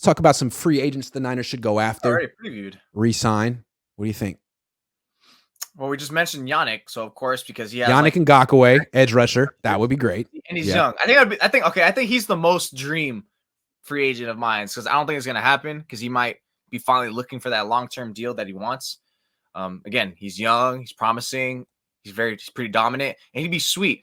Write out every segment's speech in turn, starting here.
Let's talk about some free agents the Niners should go after. Already previewed. Re-sign. What do you think? Well, we just mentioned Yannick, so of course because he has Yannick Ngakoue, edge rusher. That would be great. And he's young. I think he's the most dream free agent of mine because I don't think it's going to happen because he might be finally looking for that long-term deal that he wants. Again, he's young, he's promising, he's pretty dominant, and he'd be sweet.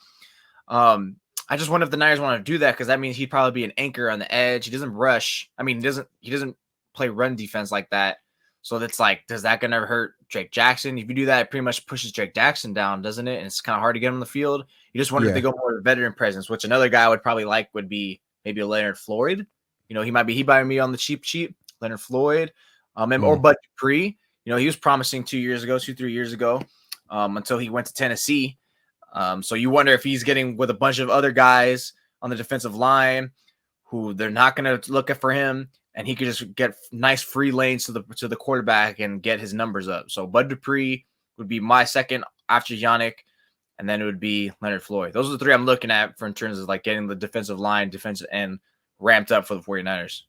I just wonder if the Niners want to do that because that means he'd probably be an anchor on the edge. He doesn't rush. I mean, he doesn't play run defense like that. So that's like, does that gonna hurt Drake Jackson? If you do that, it pretty much pushes Drake Jackson down, doesn't it? And it's kind of hard to get him on the field. You just wonder if they go more veteran presence, which another guy I would probably like would be maybe a Leonard Floyd. You know, he might be on the cheap, Leonard Floyd, or Bud Dupree. You know, he was promising 3 years ago, until he went to Tennessee. So you wonder if he's getting with a bunch of other guys on the defensive line who they're not going to look at for him, and he could just get nice free lanes to the quarterback and get his numbers up. So Bud Dupree would be my second after Yannick, and then it would be Leonard Floyd. Those are the three I'm looking at in terms of like getting the defensive line, defensive end ramped up for the 49ers.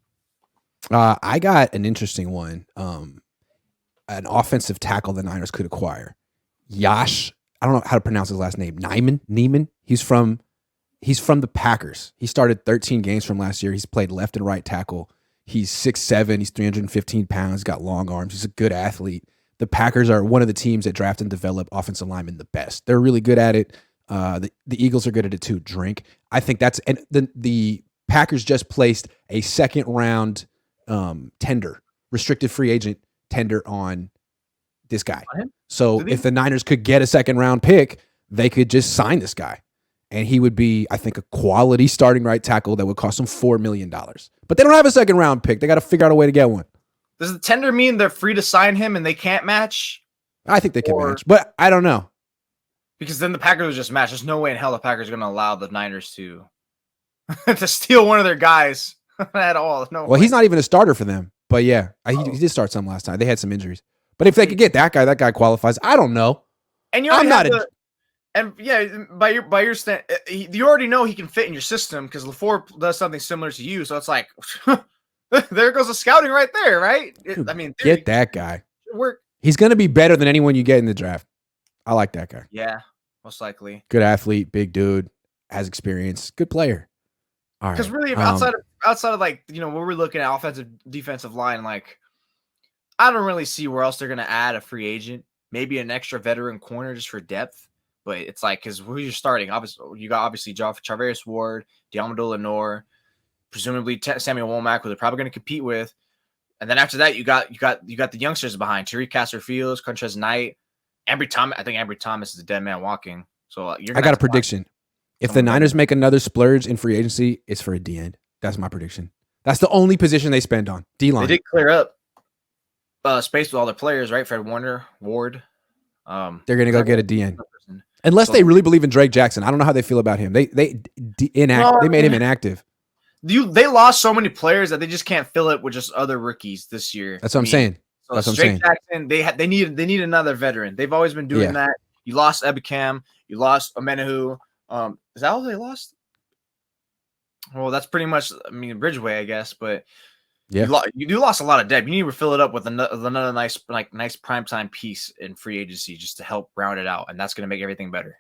I got an interesting one. An offensive tackle the Niners could acquire. Yash, I don't know how to pronounce his last name. Neiman. He's from the Packers. He started 13 games from last year. He's played left and right tackle. He's 6'7". He's 315 pounds. He's got long arms. He's a good athlete. The Packers are one of the teams that draft and develop offensive linemen the best. They're really good at it. The Eagles are good at it too. I think that's, and the Packers just placed a second round tender, restricted free agent tender on this guy. So if the Niners could get a second round pick, they could just sign this guy. And he would be, I think, a quality starting right tackle that would cost them $4 million. But they don't have a second round pick. They got to figure out a way to get one. Does the tender mean they're free to sign him and they can't match? I think they can match, but I don't know. Because then the Packers would just match. There's no way in hell the Packers are going to allow the Niners to steal one of their guys at all. No well, he's not even a starter for them. But yeah, he did start some last time. They had some injuries. But if they could get that guy qualifies. I don't know. And you by your stand, you already know he can fit in your system because LaFleur does something similar to you. So it's like, there goes the scouting right there, right? Get that guy. Work. He's going to be better than anyone you get in the draft. I like that guy. Yeah, most likely. Good athlete, big dude, has experience, good player. All right. Because really, outside of like, you know, when we're looking at offensive, defensive line, like, I don't really see where else they're going to add a free agent. Maybe an extra veteran corner just for depth. But it's like, because who you're starting, obviously, you got Charvarius Ward, Diamado Lenore, presumably Samuel Womack, who they're probably going to compete with. And then after that, you got the youngsters behind Tariq Castor-Fields, Contrez Knight, Ambry Thomas. I think Ambry Thomas is a dead man walking. So I got a prediction. If the Niners make another splurge in free agency, it's for a D end. That's my prediction. That's the only position they spend on D-line. They did clear up space with all their players, right? Fred Warner, Ward. They're going to go get a D end. Unless they really believe in Drake Jackson. I don't know how they feel about him. They made him inactive. They lost so many players that they just can't fill it with just other rookies this year. That's what I'm saying. So that's Drake Jackson, they need another veteran. They've always been doing that. You lost Ebikam, you lost Amenahu. Is that all they lost? Well, that's pretty much, Bridgeway, I guess, but you lost a lot of depth. You need to fill it up with another nice primetime piece in free agency just to help round it out, and that's going to make everything better.